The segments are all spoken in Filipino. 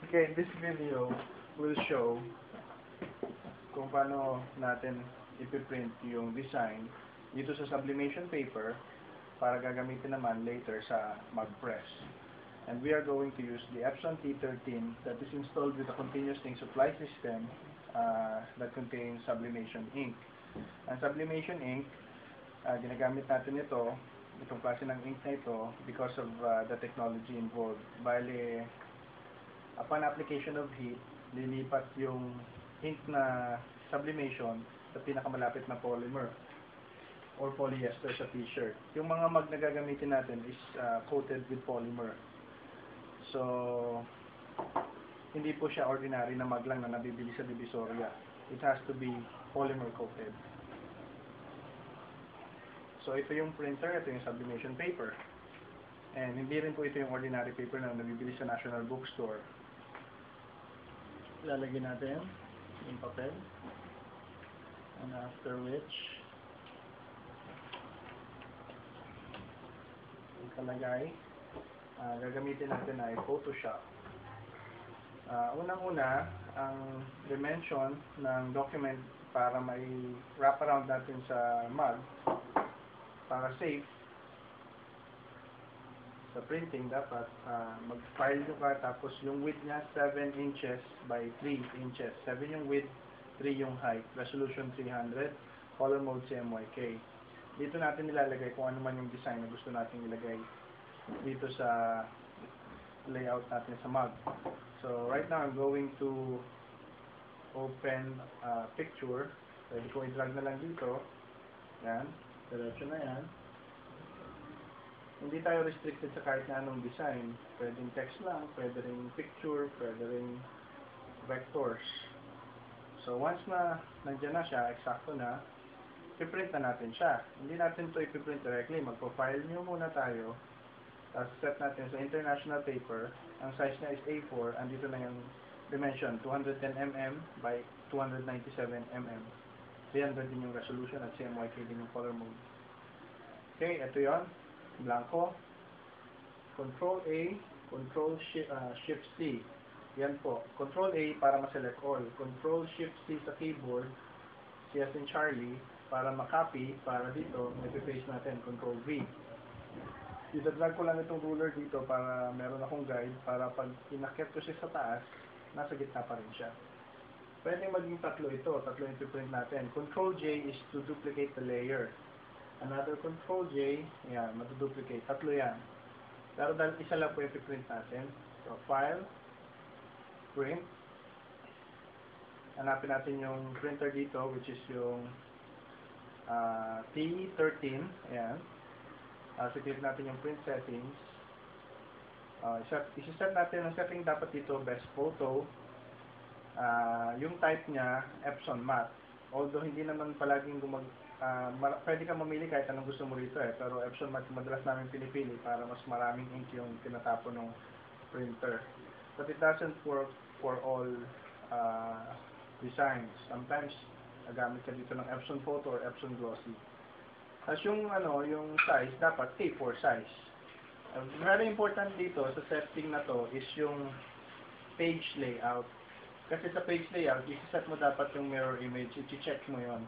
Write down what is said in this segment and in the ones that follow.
Okay, this video will show kung paano natin ipiprint yung design dito sa sublimation paper para gagamitin naman later sa magpress. And we are going to use the Epson T13 that is installed with a continuous ink supply system that contains sublimation ink. Ang sublimation ink, ginagamit natin itong klase ng ink na ito because of the technology involved. Bale, upon application of heat, lilipat yung ink na sublimation sa pinakamalapit na polymer or polyester sa t-shirt. Yung mga mag na gagamitin natin is coated with polymer. So, hindi po siya ordinary na mag lang na nabibili sa Divisoria. It has to be polymer coated. So, ito yung printer, ito yung sublimation paper. And hindi rin po ito yung ordinary paper na nabibili sa National Bookstore. Lalagyan natin yung papel. And after which, yung kalagay, gagamitin natin ay Photoshop. Unang-una, ang dimension ng document para may wrap around natin sa mug, para safe, sa printing dapat mag-file nyo ka, tapos yung width niya 7 inches by 3 inches. 7 yung width, 3 yung height. Resolution 300, color mode CMYK. Dito natin nilalagay kung ano man yung design na gusto natin ilagay dito sa layout natin sa mug. So right now I'm going to open picture. Pwede ko i-drag na lang dito. Yan, diretso na yan. Hindi tayo restricted sa kahit na anong design. Pwedeng text lang, pwede rin picture, pwede rin vectors. So once na nandiyan na siya, eksakto na, iprint na natin siya. Hindi natin ito ipiprint directly. Magpo-file new muna tayo. Tapos set natin sa international paper. Ang size niya is A4. Andito na yung dimension, 210 mm by 297 mm. 300 din yung resolution at CMYK din yung color mode. Okay, ito yon. Blanco. Control A, Control Shift C. Yan po. Control A para ma-select all. Control Shift C sa keyboard. C as in Charlie. Para ma-copy. Para dito, nag-paste natin. Control V. Ida-drag ko lang itong ruler dito para meron akong guide. Para pag inakyat ko siya sa taas, nasa gitna pa rin siya. Pwedeng maging tatlo ito. Tatlo yung print natin. Control J is to duplicate the layer. Another Control J, yan, matuduplicate. Tatlo yan. Pero dahil isa lang po yung print natin. So, File, Print. Hanapin natin yung printer dito, which is yung T13. Ayan. So-click natin yung print settings. Isi-set natin ang setting dapat dito, best photo. Yung type niya, Epson Matte. Although hindi naman palaging pwede ka mamili kahit anong gusto mo rito pero Epson Matte madalas namin pinipili para mas maraming ink yung tinatapon ng printer. But it doesn't work for all designs. Sometimes nagamit ka dito ng Epson Photo or Epson Glossy. As yung size, dapat A4 size. Very important dito sa setting na to is yung page layout. Kasi sa page layout, i-set mo dapat yung mirror image, i-check mo yon.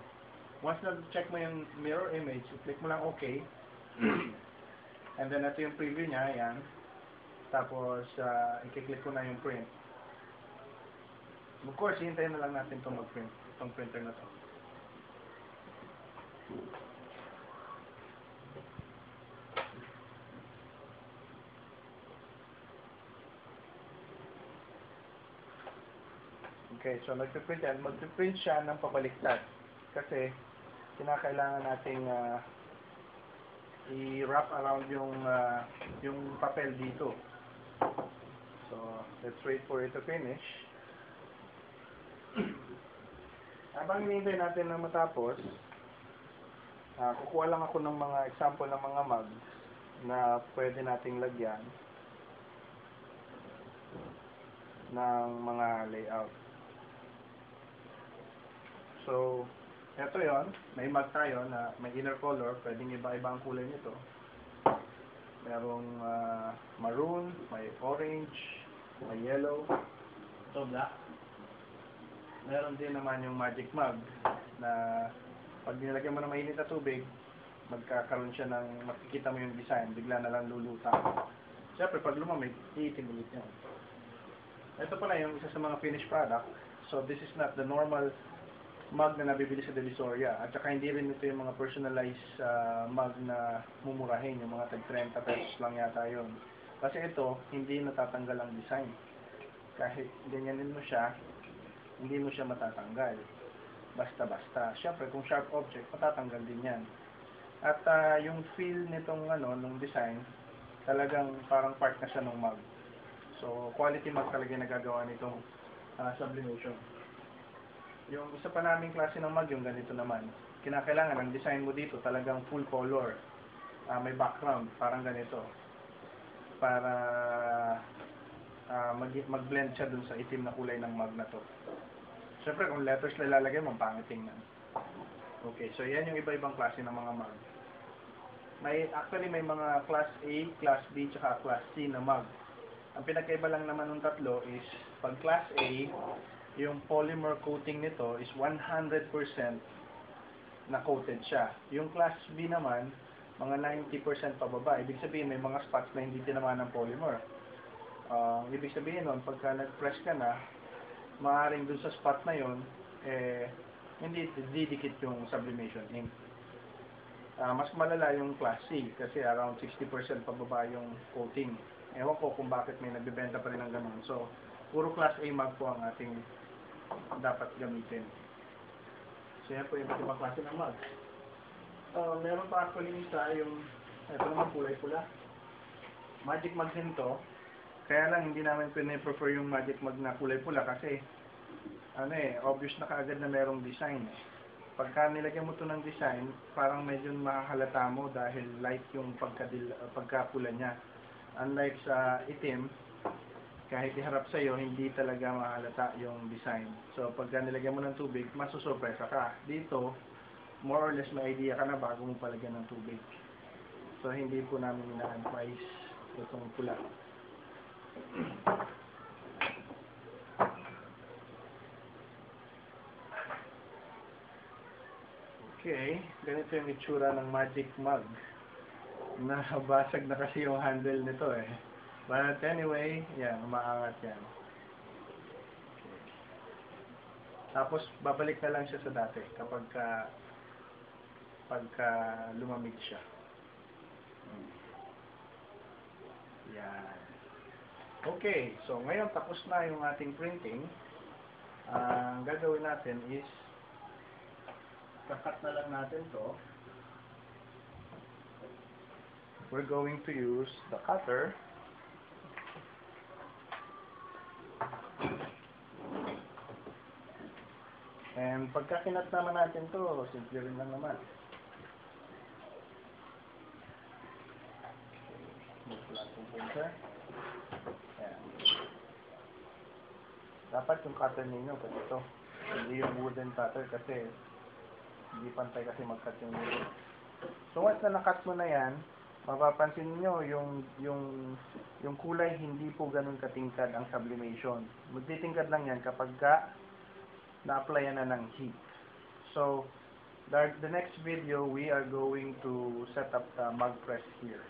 Once na-check mo yung mirror image, i-click mo lang OK. And then ito yung preview niya, yan. Tapos, i-click ko na yung print. Of course, hintayin na lang natin itong mag-print, itong printer na to. Okay, so nag-print yan. Mag-print siya ng pabaliktad. Kasi, kinakailangan nating i-wrap around yung papel dito. So, let's wait for it to finish. Habang hinihintay natin na matapos, kukuha lang ako ng mga example ng mga mugs na pwede nating lagyan ng mga layout. So, eto yon, may mug tayo na may inner color, pwedeng iba-iba ang kulay nito. Merong maroon, may orange, may yellow. Ito black. Meron din naman yung magic mug na pag nilagyan mo ng mainit na tubig, magkakaroon siya ng, makikita mo yung design, bigla na lang luluta. Siyempre, pag lumamig, iitim ulit yan. Ito pala yung isa sa mga finished product. So, this is not the normal mug na nabibili sa Divisoria. At saka hindi rin ito yung mga personalized mug na mumurahin, yung mga tag 30 pesos lang yata yun. Kasi ito, hindi natatanggal ang design. Kahit ganyanin mo siya, hindi mo siya matatanggal. Basta-basta. Siyempre, kung sharp object, matatanggal din yan. At yung feel nitong nung design, talagang parang part na siya ng mug. So, quality mug talaga yung nagagawa nitong sublimation. Yung isa pa naming klase ng mug, yung ganito naman. Kinakailangan, ang design mo dito talagang full color. May background, parang ganito. Para mag-blend siya dun sa itim na kulay ng mug na to. Siyempre, kung letters na ilalagay mo, pangit tingnan. Okay, so yan yung iba-ibang klase ng mga mug. Actually, may mga class A, class B, tsaka class C na mug. Ang pinagkaiba lang naman ng tatlo is, pag class A, yung polymer coating nito is 100% na coated siya. Yung class B naman, mga 90% pababa. Ibig sabihin, may mga spots na hindi tinamaan ng polymer. Ibig sabihin nun, pagka nag-press ka na, maaaring dun sa spot na yon hindi didikit yung sublimation ink. Mas malala yung class C kasi around 60% pababa yung coating. Ewan ko kung bakit may nagbebenta pa rin ng ganun. So, puro class A mug po ang ating dapat gamitin. So, yan po yung ibang klase ng mug. Meron pa actually isa yung ito naman kulay pula. Magic mug din to. Kaya lang hindi namin pine-prefer yung magic mug na kulay pula kasi obvious na kaagad na merong design. Pagka nilagyan mo to ng design, parang medyo makahalata mo dahil light yung pagkapula niya. Unlike sa itim, kahit iharap sa'yo, hindi talaga mahalata yung design. So, pagka nilagyan mo ng tubig, masusurpresa ka. Dito, more or less may idea ka na bago mo palagyan ng tubig. So, hindi po namin ina-advise itong pula. Okay, ganito yung itsura ng magic mug. Nabasag na kasi yung handle nito eh. But anyway, yan, umaangat yan. Okay. Tapos, babalik na lang siya sa dati pagka lumamig siya. Yan. Okay, so ngayon tapos na yung ating printing. Ang gagawin natin is kakat na lang natin to. We're going to use the cutter. And pagka kinat naman natin to, simple rin lang naman. Move lang itong printer. Ayan. Dapat yung cutter ninyo ganito. Hindi yung wooden cutter kasi hindi pantay kasi mag-cut yung wooden. So once na na-cut mo na yan, mapapansin niyo yung kulay hindi po ganun katingkad ang sublimation. Magtitingkad lang yan kapag na-applyan na ng heat. So the next video we are going to set up the mug press here.